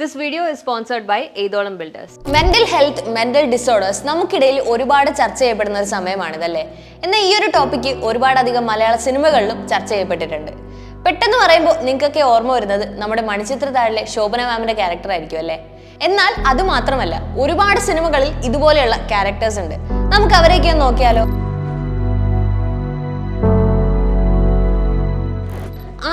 This video is sponsored by Edolam Builders. Mental health, mental disorders നമുക്കിടയിൽ ഒരുപാട് ചർച്ച ചെയ്യപ്പെടുന്ന ഒരു സമയമാണിതല്ലേ. എന്നാൽ ഈ ഒരു ടോപ്പിക്ക് ഒരുപാടധികം മലയാള സിനിമകളിലും ചർച്ച ചെയ്യപ്പെട്ടിട്ടുണ്ട്. പെട്ടെന്ന് പറയുമ്പോൾ നിങ്ങൾക്കൊക്കെ ഓർമ്മ വരുന്നത് നമ്മുടെ മണിച്ചിത്രത്താഴിലെ ശോഭന മാമിന്റെ ക്യാരക്ടർ ആയിരിക്കും അല്ലേ. എന്നാൽ അത് മാത്രമല്ല, ഒരുപാട് സിനിമകളിൽ ഇതുപോലെയുള്ള ക്യാരക്ടേഴ്സ് ഉണ്ട്. നമുക്ക് അവരെയൊക്കെ ഒന്ന് നോക്കിയാലോ.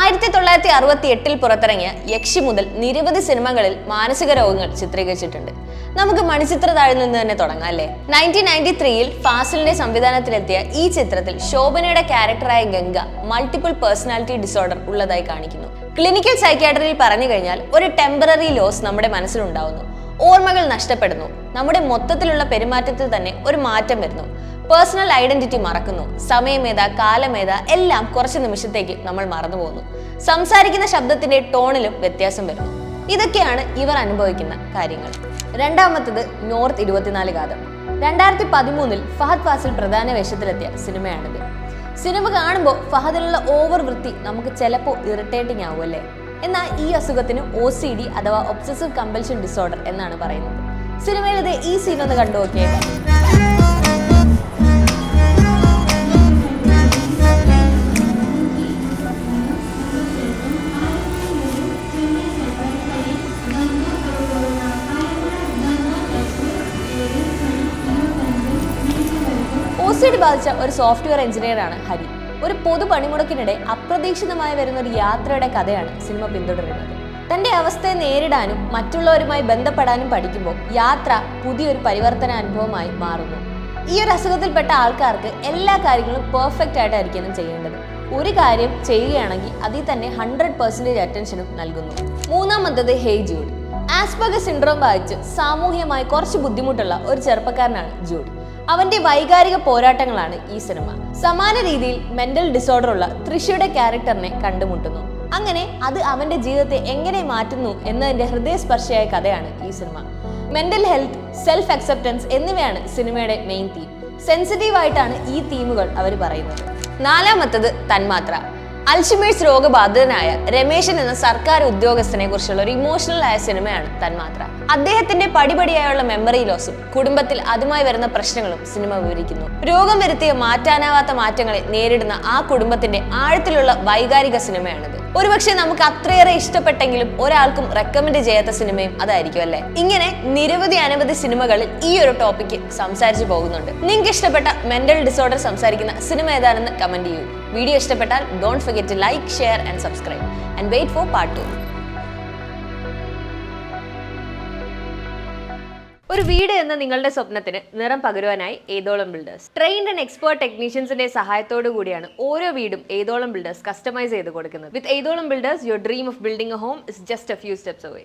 1968 പുറത്തിറങ്ങിയ യക്ഷി മുതൽ നിരവധി സിനിമകളിൽ മാനസിക രോഗങ്ങൾ ചിത്രീകരിച്ചിട്ടുണ്ട്. നമുക്ക് മണിച്ചിത്രത്താഴിൽ നിന്ന് തന്നെ തുടങ്ങാം അല്ലേ. 1993 ഫാസിലിന്റെ സംവിധാനത്തിലെത്തിയ ഈ ചിത്രത്തിൽ ശോഭനയുടെ ക്യാരക്ടറായ ഗംഗ മൾട്ടിപ്പിൾ പേഴ്സണാലിറ്റി ഡിസോർഡർ ഉള്ളതായി കാണിക്കുന്നു. ക്ലിനിക്കൽ സൈക്യാട്രിയിൽ പറഞ്ഞു കഴിഞ്ഞാൽ ഒരു ടെമ്പററി ലോസ് നമ്മുടെ മനസ്സിലുണ്ടാവുന്നു. ഓർമ്മകൾ നഷ്ടപ്പെടുന്നു. നമ്മുടെ മൊത്തത്തിലുള്ള പെരുമാറ്റത്തിൽ തന്നെ ഒരു മാറ്റം വരുന്നു. പേഴ്സണൽ ഐഡന്റിറ്റി മറക്കുന്നു. സമയമേത, കാലമേത എല്ലാം കുറച്ച് നിമിഷത്തേക്ക് നമ്മൾ മറന്നു പോകുന്നു. സംസാരിക്കുന്ന ശബ്ദത്തിന്റെ ടോണിലും വ്യത്യാസം വരുന്നു. ഇതൊക്കെയാണ് ഇവർ അനുഭവിക്കുന്ന കാര്യങ്ങൾ. രണ്ടാമത്തത് നോർത്ത് 24 ഘാതം. 2013 ഫഹദ് ഫാസിൽ പ്രധാന വേഷത്തിലെത്തിയ സിനിമയാണിത്. സിനിമ കാണുമ്പോൾ ഫഹദിലുള്ള ഓവർ വൃത്തി നമുക്ക് ചിലപ്പോൾ ഇറിറ്റേറ്റിംഗ് ആവും അല്ലേ. എന്നാൽ ഈ അസുഖത്തിന് OCD അഥവാ ഒബ്സസീവ് കമ്പൽഷൻ ഡിസോർഡർ എന്നാണ് പറയുന്നത്. സിനിമയിലത് ഈ സീൻ ഒന്ന് കണ്ടു നോക്കിയേക്കാം. OCD ബാധിച്ച ഒരു സോഫ്റ്റ്വെയർ എഞ്ചിനീയറാണ് ഹരി. ഒരു പൊതു പണിമുടക്കിനിടെ അപ്രതീക്ഷിതമായി വരുന്ന ഒരു യാത്രയുടെ കഥയാണ് സിനിമ പിന്തുടരുന്നത്. തന്റെ അവസ്ഥയെ നേരിടാനും മറ്റുള്ളവരുമായി ബന്ധപ്പെടാനും പഠിക്കുമ്പോൾ യാത്ര പുതിയൊരു പരിവർത്തന അനുഭവമായി മാറുന്നു. ഈ ഒരു അസുഖത്തിൽപ്പെട്ട ആൾക്കാർക്ക് എല്ലാ കാര്യങ്ങളും പെർഫെക്റ്റ് ആയിട്ടായിരിക്കണം ചെയ്യേണ്ടത്. ഒരു കാര്യം ചെയ്യുകയാണെങ്കിൽ അതിൽ തന്നെ 100% അറ്റൻഷനും നൽകുന്നു. മൂന്നാമത്തത് ഹേയ് ജൂഡ്. ആസ്പെർഗർ സിൻഡ്രോം ബാധിച്ച് സാമൂഹ്യമായി കുറച്ച് ബുദ്ധിമുട്ടുള്ള ഒരു ചെറുപ്പക്കാരനാണ് ജൂഡ്. അവന്റെ വൈകാരിക പോരാട്ടങ്ങളാണ് ഈ സിനിമ. സമാന രീതിയിൽ മെന്റൽ ഡിസോർഡർ ഉള്ള തൃഷയുടെ ക്യാരക്ടറിനെ കണ്ടുമുട്ടുന്നു. അങ്ങനെ അത് അവന്റെ ജീവിതത്തെ എങ്ങനെ മാറ്റുന്നു എന്നതിന്റെ ഹൃദയസ്പർശിയായ കഥയാണ് ഈ cinema. Mental health, self acceptance എന്നിവയാണ് സിനിമയുടെ മെയിൻ തീം. സെൻസിറ്റീവ് ആയിട്ടാണ് ഈ തീമുകൾ അവർ പറയുന്നത്. നാലാമത്തത് തന്മാത്ര. അൽഷിമേഴ്സ് രോഗബാധിതനായ രമേശൻ എന്ന സർക്കാർ ഉദ്യോഗസ്ഥനെ കുറിച്ചുള്ള ഒരു ഇമോഷണൽ ആയ സിനിമയാണ് തന്മാത്ര. അദ്ദേഹത്തിന്റെ പടിപടിയായുള്ള മെമ്മറി ലോസും കുടുംബത്തിൽ അതുമായി വരുന്ന പ്രശ്നങ്ങളും സിനിമ വിവരിക്കുന്നു. രോഗം വരുത്തിയ മാറ്റാനാവാത്ത മാറ്റങ്ങളെ നേരിടുന്ന ആ കുടുംബത്തിന്റെ ആഴത്തിലുള്ള വൈകാരിക സിനിമയാണിത്. ഒരുപക്ഷെ നമുക്ക് അത്രയേറെ ഇഷ്ടപ്പെട്ടെങ്കിലും ഒരാൾക്കും റെക്കമെൻഡ് ചെയ്യാത്ത സിനിമയും അതായിരിക്കും അല്ലേ. ഇങ്ങനെ അനവധി സിനിമകളിൽ ഈ ഒരു ടോപ്പിക്ക് സംസാരിച്ചു പോകുന്നുണ്ട്. നിങ്ങൾക്ക് ഇഷ്ടപ്പെട്ട മെന്റൽ ഡിസോർഡർ സംസാരിക്കുന്ന സിനിമ ഏതാണെന്ന് കമന്റ് ചെയ്യൂ. വീഡിയോ ഇഷ്ടപ്പെട്ടാൽ don't forget to like, share and subscribe and wait for part 2. ഒരു വീട് എന്ന നിങ്ങളുടെ സ്വപ്നത്തിന് നിറം പകരുവാനായി Etholam builders. Trained and expert ടെക്നീഷ്യൻസിന്റെ സഹായത്തോടു കൂടിയാണ് ഓരോ വീടും ഏതോളം ബിൽഡേഴ്സ് കസ്റ്റമൈസ് ചെയ്ത് കൊടുക്കുന്നത്. With Etholam builders, your dream of building a home is just a few steps away.